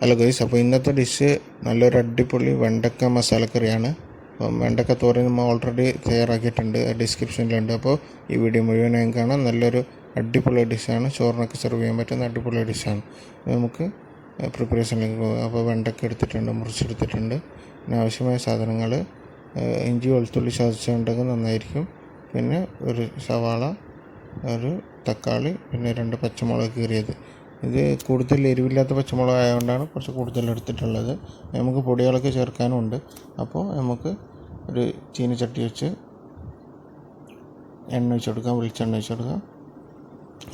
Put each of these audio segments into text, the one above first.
Hello guys, അപ്പോൾ ഇന്നത്തെ dish നല്ലൊരു അടിപൊളി വെണ്ടക്ക മസാലക്കറിയാണ്. അപ്പം വെണ്ടക്ക തോരൻ നമ്മൾ ഓൾറെഡി തയ്യാറാക്കിയിട്ടുണ്ട്, ഡിസ്ക്രിപ്ഷനിലുണ്ട്. അപ്പോൾ ഈ വീഡിയോ മുഴുവനായും കാണാം. നല്ലൊരു അടിപൊളി ഡിഷാണ്, ചോറിനൊക്കെ സെർവ് ചെയ്യാൻ പറ്റുന്ന അടിപൊളി ഡിഷാണ്. നമുക്ക് പ്രിപ്പറേഷനിലേക്ക് പോകാം. അപ്പോൾ വെണ്ടക്ക എടുത്തിട്ടുണ്ട്, മുറിച്ചെടുത്തിട്ടുണ്ട്. പിന്നെ ആവശ്യമായ സാധനങ്ങൾ ഇഞ്ചി വെളുത്തുള്ളി ചതച്ചുണ്ടെങ്കിൽ നന്നായിരിക്കും. പിന്നെ ഒരു സവാള, ഒരു തക്കാളി, പിന്നെ 2 പച്ചമുളക് കീറിയത്. ഇത് കൂടുതൽ എരിവില്ലാത്ത പച്ചമുളക് ആയതുകൊണ്ടാണ് കുറച്ച് കൂടുതൽ എടുത്തിട്ടുള്ളത്. നമുക്ക് പൊടികളൊക്കെ ചേർക്കാനും ഉണ്ട്. അപ്പോൾ നമുക്ക് ഒരു ചീനച്ചട്ടി വെച്ച് എണ്ണ ഒഴിച്ച് കൊടുക്കാം, വെളിച്ചെണ്ണ ഒഴിച്ച് കൊടുക്കാം.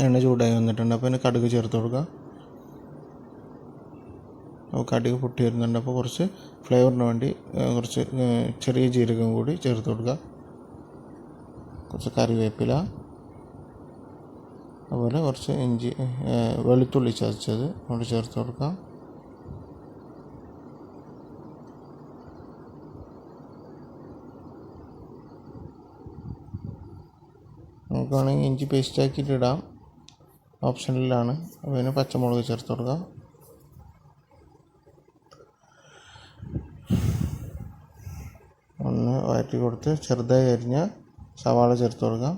എണ്ണ ചൂടായി വന്നിട്ടുണ്ട്. അപ്പോൾ അതിന് കടുക് ചേർത്ത് കൊടുക്കാം. അപ്പോൾ കടുക് പൊട്ടി വരുന്നുണ്ട്. അപ്പോൾ കുറച്ച് ഫ്ലേവറിന് വേണ്ടി കുറച്ച് ചെറിയ ജീരകം കൂടി ചേർത്ത് കൊടുക്കുക. കുറച്ച് കറിവേപ്പില, അതുപോലെ കുറച്ച് വെളുത്തുള്ളി ചതച്ചത് അവിടെ ചേർത്ത് കൊടുക്കാം. നമുക്ക് വേണമെങ്കിൽ ഇഞ്ചി പേസ്റ്റ് ആക്കിയിട്ട് ഇടാം, ഓപ്ഷനിലാണ്. അതിന് പച്ചമുളക് ചേർത്ത് കൊടുക്കാം. ഒന്ന് വഴറ്റി കൊടുത്ത് ചെറുതായി അരിഞ്ഞ സവാള ചേർത്ത് കൊടുക്കാം.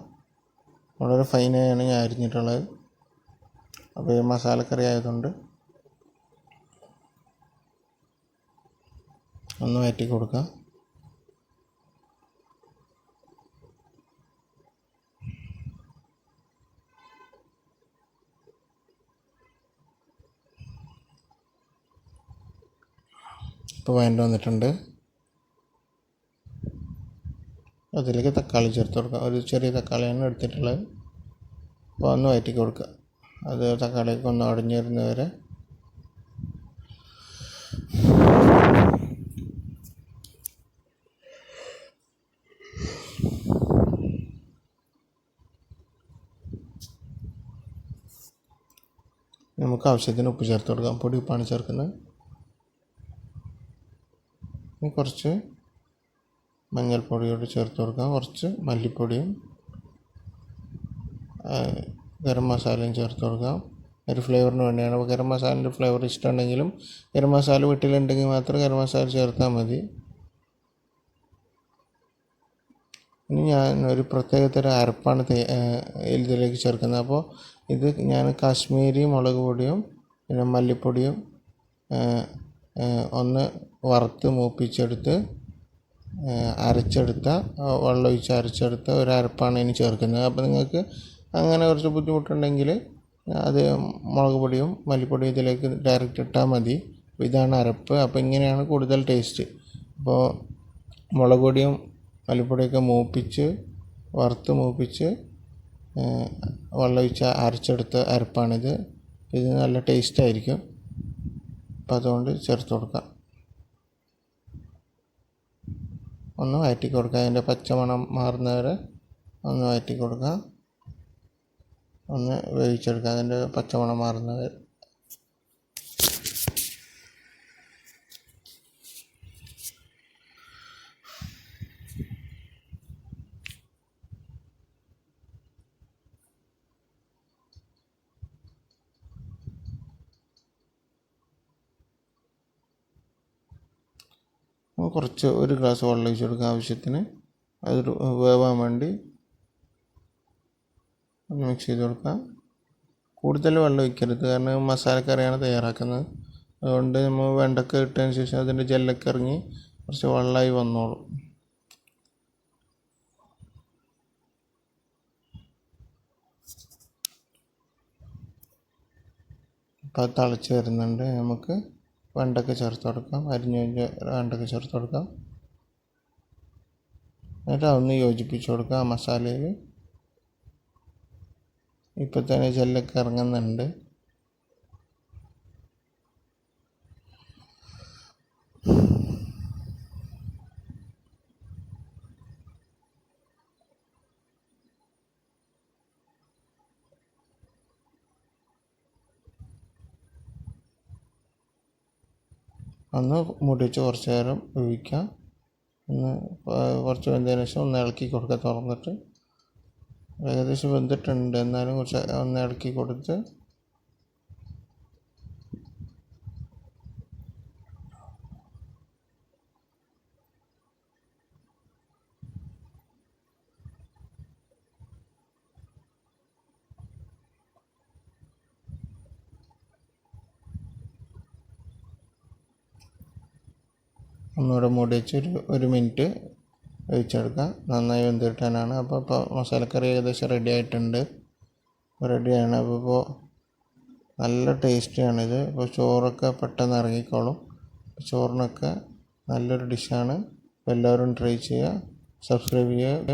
വളരെ ഫൈനായാണ് ഞാൻ അരിഞ്ഞിട്ടുള്ളത്. അപ്പോൾ ഈ മസാലക്കറി ആയതുകൊണ്ട് ഒന്ന് വഴറ്റി കൊടുക്കാം. ഇപ്പോൾ വഴണ്ട് വന്നിട്ടുണ്ട്. അതിലേക്ക് തക്കാളി ചേർത്ത് കൊടുക്കുക. ഒരു ചെറിയ തക്കാളിയാണ് എടുത്തിട്ടുള്ളത്. അപ്പോൾ ഒന്ന് വഴറ്റി കൊടുക്കുക. അത് തക്കാളിയൊക്കെ ഒന്ന് അടഞ്ഞു വരുന്നവരെ നമുക്ക് ആവശ്യത്തിന് ഉപ്പ് ചേർത്ത് കൊടുക്കാം. പൊടി ഉപ്പാണ് ചേർക്കുന്നത്. ഇനി കുറച്ച് മഞ്ഞൾപ്പൊടിയോട് ചേർത്ത് കൊടുക്കാം. കുറച്ച് മല്ലിപ്പൊടിയും ഗരം മസാലയും ചേർത്ത് കൊടുക്കാം. ഒരു ഫ്ലേവറിന് വേണ്ടിയാണ്. അപ്പോൾ ഗരം മസാലൻ്റെ ഫ്ലേവർ ഇഷ്ടമുണ്ടെങ്കിലും ഗരം മസാല വീട്ടിലുണ്ടെങ്കിൽ മാത്രം ഗരം മസാല ചേർത്താൽ മതി. ഇനി ഞാൻ ഒരു പ്രത്യേകതരം അരപ്പാണ് ഇതിലേക്ക് ചേർക്കുന്നത്. അപ്പോൾ ഇത് ഞാൻ കാശ്മീരി മുളക് പൊടിയും പിന്നെ മല്ലിപ്പൊടിയും ഒന്ന് വറുത്ത് മൂപ്പിച്ചെടുത്ത് അരച്ചെടുത്ത വെള്ളമൊഴിച്ച് അരച്ചെടുത്ത ഒരു അരപ്പാണ് ഇനി ചേർക്കുന്നത്. അപ്പോൾ നിങ്ങൾക്ക് അങ്ങനെ കുറച്ച് ബുദ്ധിമുട്ടുണ്ടെങ്കിൽ അത് മുളക് പൊടിയും മല്ലിപ്പൊടിയും ഇതിലേക്ക് ഡയറക്റ്റ് ഇട്ടാൽ മതി. അപ്പോൾ ഇതാണ് അരപ്പ്. അപ്പോൾ ഇങ്ങനെയാണ് കൂടുതൽ ടേസ്റ്റ്. അപ്പോൾ മുളക് പൊടിയും മല്ലിപ്പൊടിയൊക്കെ വറുത്ത് മൂപ്പിച്ച് വെള്ളമൊഴിച്ച് അരച്ചെടുത്ത അരപ്പാണിത്. ഇത് നല്ല ടേസ്റ്റായിരിക്കും. അപ്പോൾ അതുകൊണ്ട് ചേർത്ത് കൊടുക്കാം. ഒന്ന് വഴറ്റി കൊടുക്കുക. അതിൻ്റെ പച്ചമണം മാറുന്നവരെ ഒന്ന് വഴറ്റി കൊടുക്കുക. ഒന്ന് വേവിച്ചെടുക്കുക അതിൻ്റെ പച്ചമണം മാറുന്നവരെ. കുറച്ച് ഒരു ഗ്ലാസ് വെള്ളം ഒഴിച്ച് കൊടുക്കുക ആവശ്യത്തിന്. അത് വേവാൻ വേണ്ടി ഒന്ന് മിക്സ് ചെയ്ത് കൊടുക്കാം. കൂടുതൽ വെള്ളം ഒഴിക്കരുത്, കാരണം മസാലക്കറിയാണ് തയ്യാറാക്കുന്നത്. അതുകൊണ്ട് നമ്മൾ വെണ്ടക്ക ഇട്ടതിന് ശേഷം അതിൻ്റെ ജെല്ലൊക്കെ ഇറങ്ങി കുറച്ച് വെള്ളമായി വന്നോളും. അപ്പോൾ അത് തിളച്ച് വരുന്നുണ്ട്. നമുക്ക് വെണ്ടക്ക ചേർത്ത് കൊടുക്കാം. അരിഞ്ഞ് വെണ്ടക്ക ചേർത്ത് കൊടുക്കാം. എന്നിട്ട് അതൊന്ന് യോജിപ്പിച്ച് കൊടുക്കുക ആ മസാലയിൽ. ഇപ്പോൾ തന്നെ ജെല്ലൊക്കെ ഇറങ്ങുന്നുണ്ട്. ഒന്ന് മൂടി വെച്ച് കുറച്ച് നേരം വേവിക്കാം. ഒന്ന് കുറച്ച് വെന്തതിന് ശേഷം ഒന്ന് ഇളക്കി കൊടുക്കുക തുറന്നിട്ട്. ഏകദേശം വെന്തിട്ടുണ്ട്, എന്നാലും കുറച്ച് ഒന്ന് ഇളക്കി കൊടുത്ത് ഒന്നുകൂടെ മൂടി വെച്ച് ഒരു മിനിറ്റ് വേവിച്ചെടുക്കാം. നന്നായി വെന്ത് കിട്ടാനാണ്. അപ്പോൾ മസാലക്കറി ഏകദേശം റെഡി ആയിട്ടുണ്ട്. റെഡിയാണ്. അപ്പോൾ നല്ല ടേസ്റ്റിയാണിത്. അപ്പോൾ ചോറൊക്കെ പെട്ടെന്ന് ഇറങ്ങിക്കോളും. ചോറിനൊക്കെ നല്ലൊരു ഡിഷാണ്. അപ്പോൾ എല്ലാവരും ട്രൈ ചെയ്യുക, സബ്സ്ക്രൈബ് ചെയ്യുക.